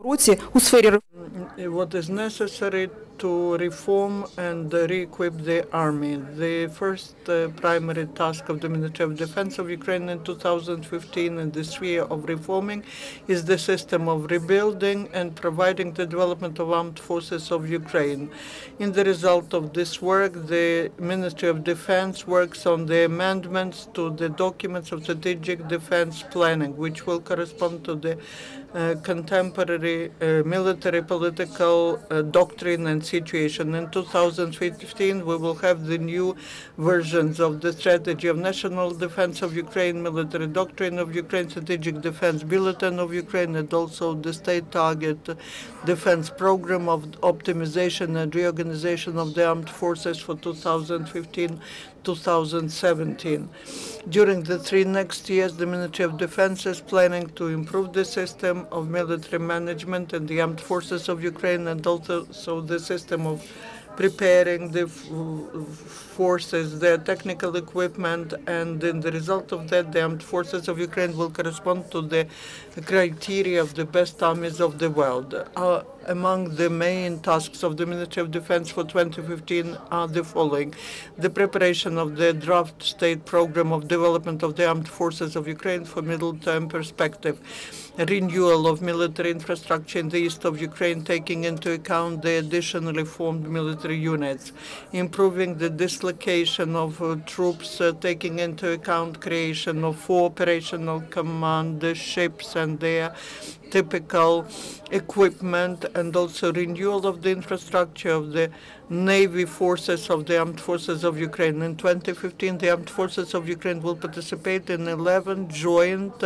What is necessary to reform and re-equip the army. The first primary task of the Ministry of Defense of Ukraine in 2015 in the sphere of reforming is the system of rebuilding and providing the development of armed forces of Ukraine. In the result of this work, the Ministry of Defense works on the amendments to the documents of strategic defense planning, which will correspond to the contemporary military political doctrine and situation. In 2015, we will have the new versions of the Strategy of National Defense of Ukraine, Military Doctrine of Ukraine, Strategic Defense Bulletin of Ukraine, and also the State Target Defense Program of optimization and reorganization of the armed forces for 2015-2017. During the three next years, the Ministry of Defense is planning to improve the system of military management and the armed forces of Ukraine, and also the system of preparing the forces, their technical equipment, and in the result of that, the armed forces of Ukraine will correspond to the criteria of the best armies of the world. Among the main tasks of the Ministry of Defense for 2015 are the following: the preparation of the draft state program of development of the armed forces of Ukraine for middle-term perspective, renewal of military infrastructure in the east of Ukraine, taking into account the additionally formed military units, improving the dislocation of troops, taking into account creation of 4 operational command ships and their typical equipment, and also renewal of the infrastructure of the Navy forces of the Armed Forces of Ukraine. In 2015, the Armed Forces of Ukraine will participate in 11 joint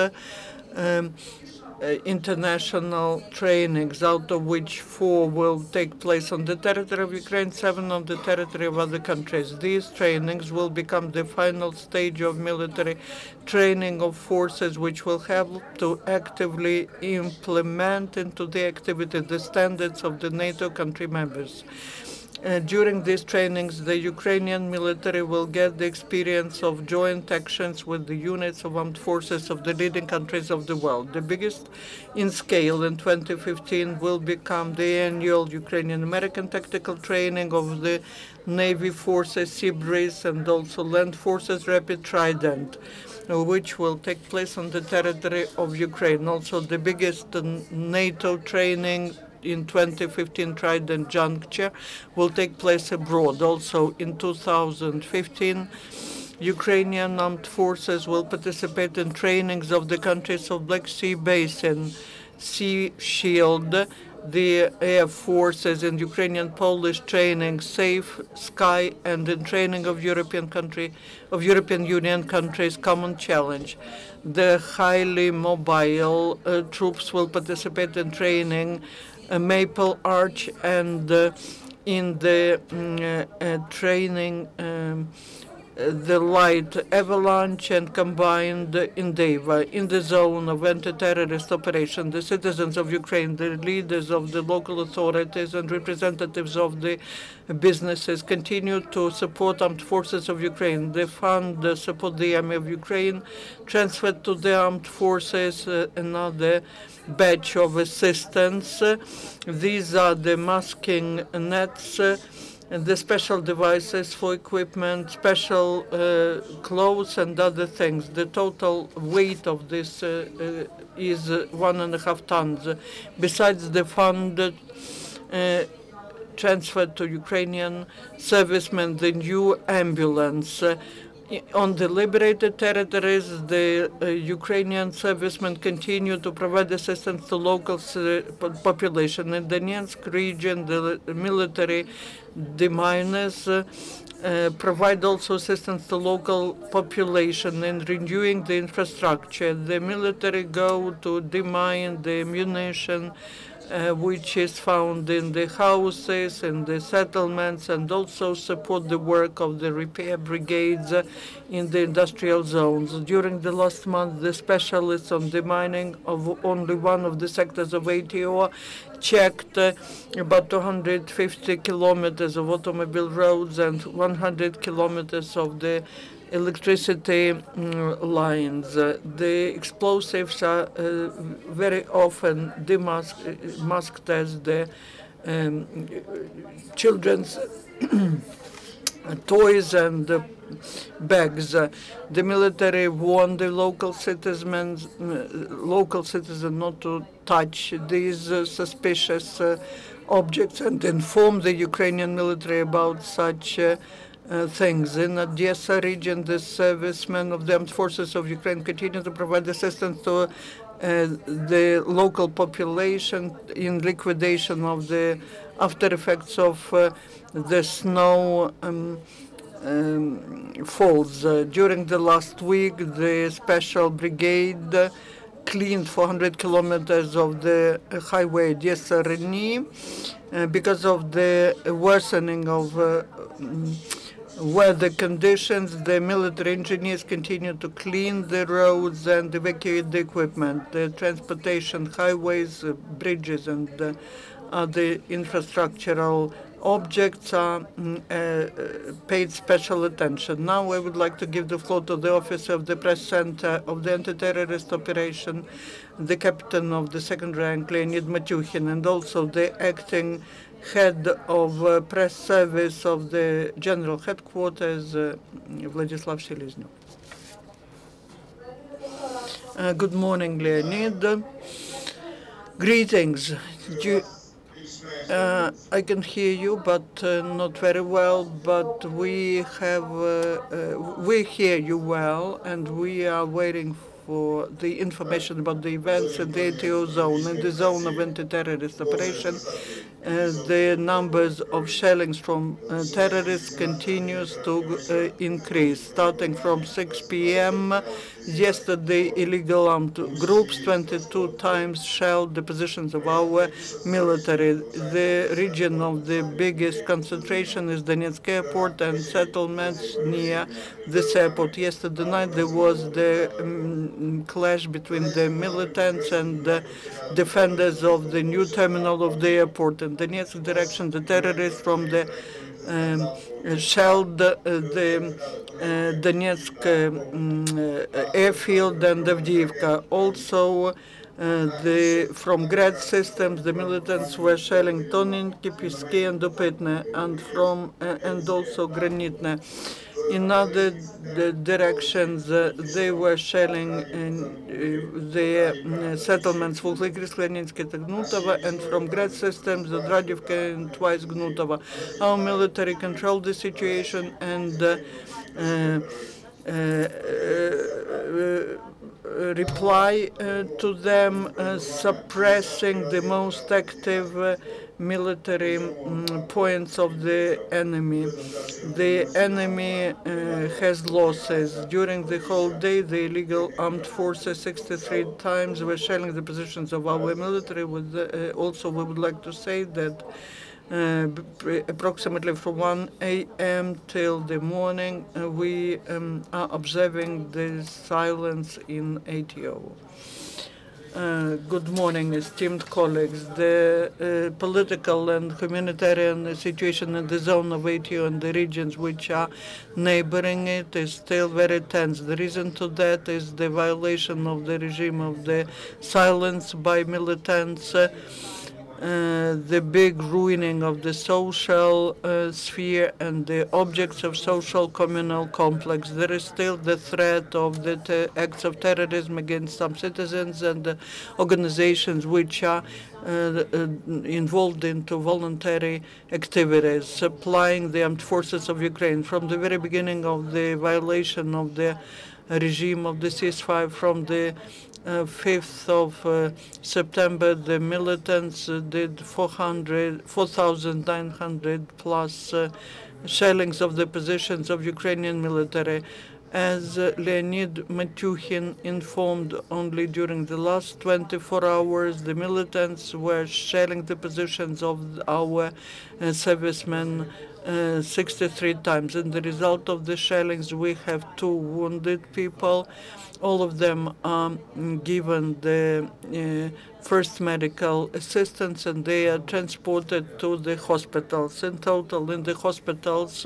international trainings, out of which 4 will take place on the territory of Ukraine, 7 on the territory of other countries. These trainings will become the final stage of military training of forces, which will help to actively implement into the activity the standards of the NATO country members. During these trainings, the Ukrainian military will get the experience of joint actions with the units of armed forces of the leading countries of the world. The biggest in scale in 2015 will become the annual Ukrainian-American tactical training of the Navy forces, Sea Breeze, and also Land Forces Rapid Trident, which will take place on the territory of Ukraine. Also, the biggest NATO training in 2015 Trident juncture will take place abroad. Also in 2015, Ukrainian armed forces will participate in trainings of the countries of Black Sea Basin, Sea Shield, the Air Forces, and Ukrainian Polish training, SAFE, Sky, and in training of European Union countries, Common Challenge. The highly mobile troops will participate in training Maple Arch and in the training the light avalanche and combined endeavor in the zone of anti-terrorist operation. The citizens of Ukraine, the leaders of the local authorities and representatives of the businesses continue to support armed forces of Ukraine. They fund support the army of Ukraine, transferred to the armed forces another batch of assistance. These are the masking nets, the special devices for equipment, special clothes, and other things. The total weight of this is 1.5 tons. Besides the fund transferred to Ukrainian servicemen, the new ambulance. On the liberated territories, the Ukrainian servicemen continue to provide assistance to local population. In the Donetsk region, the military deminers provide also assistance to local population in renewing the infrastructure. The military go to demine the ammunition which is found in the houses and the settlements, and also support the work of the repair brigades in the industrial zones. During the last month, the specialists on demining of only one of the sectors of ATO checked about 250 kilometers of automobile roads and 100 kilometers of the electricity lines. The explosives are very often masked as the children's toys and bags. The military warned the local citizens not to touch these suspicious objects and inform the Ukrainian military about such things. In Odessa region, the servicemen of the armed forces of Ukraine continue to provide assistance to the local population in liquidation of the after effects of the snow falls. During the last week, the special brigade cleaned 400 kilometers of the highway Odessa-Reni because of the worsening of weather conditions. The military engineers continue to clean the roads and evacuate the equipment. The transportation, highways, bridges, and other infrastructural objects are paid special attention. Now I would like to give the floor to the officer of the press center of the anti-terrorist operation, the captain of the second rank, Leonid Matyukhin, and also the acting head of press service of the general headquarters, Vladyslav Seleznyov. Good morning, Leonid. Greetings. I can hear you, but not very well. But we hear you well, and we are waiting for the information about the events in the ATO zone. In the zone of anti-terrorist operation, the numbers of shellings from terrorists continues to increase. Starting from 6 p.m. yesterday, illegal armed groups 22 times shelled the positions of our military. The region of the biggest concentration is Donetsk airport and settlements near this airport. Yesterday night there was the clash between the militants and the defenders of the new terminal of the airport. In Donetsk direction, the terrorists from the shelled the Donetsk airfield and Avdiivka. Also, from Grad systems, the militants were shelling Toninki, Piske, and Dupitne, and also Granitne. In other directions, they were shelling the settlements Volkligris, Leninske, Gnutova, and from Grad systems, the Dradivka and twice Gnutova. Our military controlled the situation and reply to them, suppressing the most active military points of the enemy. The enemy has losses. During the whole day, the illegal armed forces 63 times were shelling the positions of our military. Also, we would like to say that approximately from 1 a.m. till the morning, we are observing the silence in ATO. Good morning, esteemed colleagues. The political and humanitarian situation in the zone of ATO and the regions which are neighboring it is still very tense. The reason to that is the violation of the regime of the silence by militants, the big ruining of the social sphere and the objects of social communal complex. There is still the threat of the acts of terrorism against some citizens and organizations which are involved into voluntary activities, supplying the armed forces of Ukraine. From the very beginning of the violation of the regime of the ceasefire, from the 5th of September, the militants did 4,900 plus shellings of the positions of Ukrainian military. As Leonid Matyukhin informed, only during the last 24 hours, the militants were shelling the positions of our servicemen 63 times. In the result of the shellings, we have 2 wounded people. All of them are given the first medical assistance, and they are transported to the hospitals. In total, in the hospitals,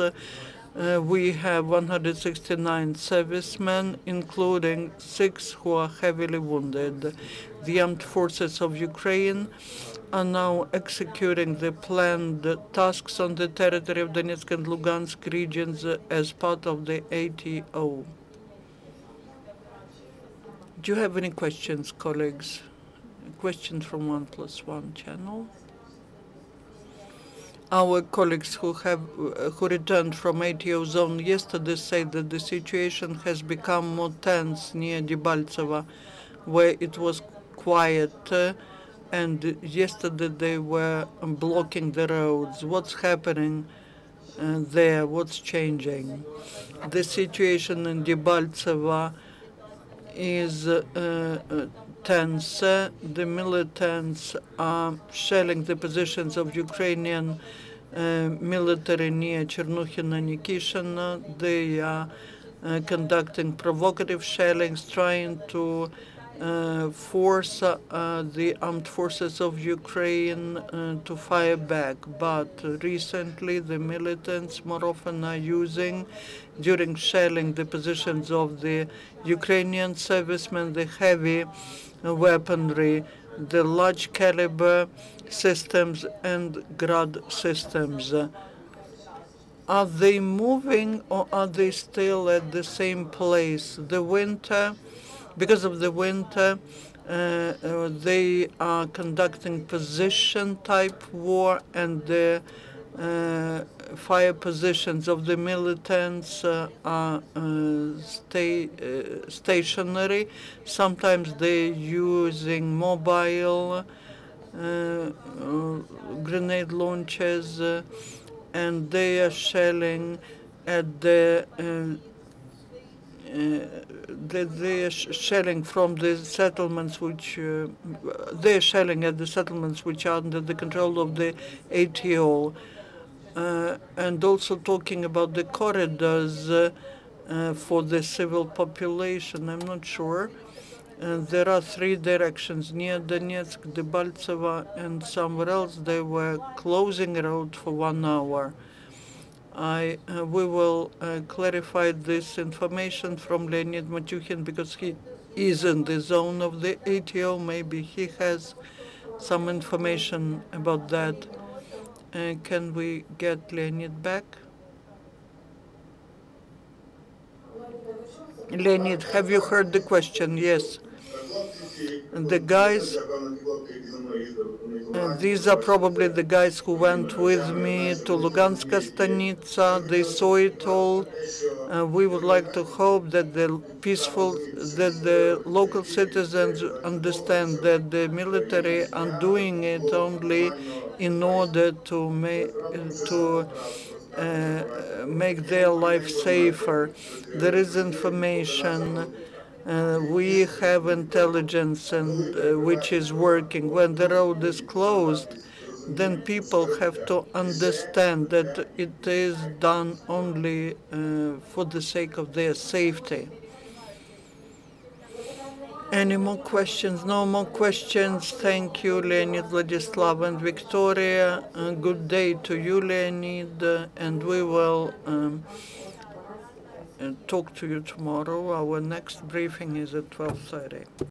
We have 169 servicemen, including 6 who are heavily wounded. The armed forces of Ukraine are now executing the planned tasks on the territory of Donetsk and Lugansk regions as part of the ATO. Do you have any questions, colleagues? Questions from 1+1 channel? Our colleagues who returned from ATO zone yesterday say that the situation has become more tense near Debaltseve, where it was quiet, and yesterday they were blocking the roads. What's happening there? What's changing? The situation in Debaltseve is tense. The militants are shelling the positions of Ukrainian military near Chernuhina and Nikishina. They are conducting provocative shellings, trying to force the armed forces of Ukraine to fire back. But recently, the militants more often are using, during shelling the positions of the Ukrainian servicemen, the heavy weaponry, the large caliber systems and Grad systems. Are they moving or are they still at the same place? The winter, because of the winter, they are conducting position-type war, and the fire positions of the militants are stationary. Sometimes they're using mobile grenade launchers, and they are shelling at they are shelling from the settlements which they are shelling at the settlements which are under the control of the ATO, and also talking about the corridors for the civil population. I'm not sure. There are 3 directions near Donetsk, Debaltseve, and somewhere else. They were closing the road for 1 hour. We will clarify this information from Leonid Matyukhin because he is in the zone of the ATO. Maybe he has some information about that. Can we get Leonid back? Leonid, have you heard the question? Yes. The guys, these are probably the guys who went with me to Luganska Stanitsa. They saw it all. We would like to hope that the local citizens understand that the military are doing it only in order to make their life safer. There is information. We have intelligence which is working. When the road is closed, then people have to understand that it is done only for the sake of their safety. Any more questions? No more questions. Thank you, Leonid, Vladyslav, and Viktoria. Good day to you, Leonid, and we will talk to you tomorrow. Our next briefing is at 12:30.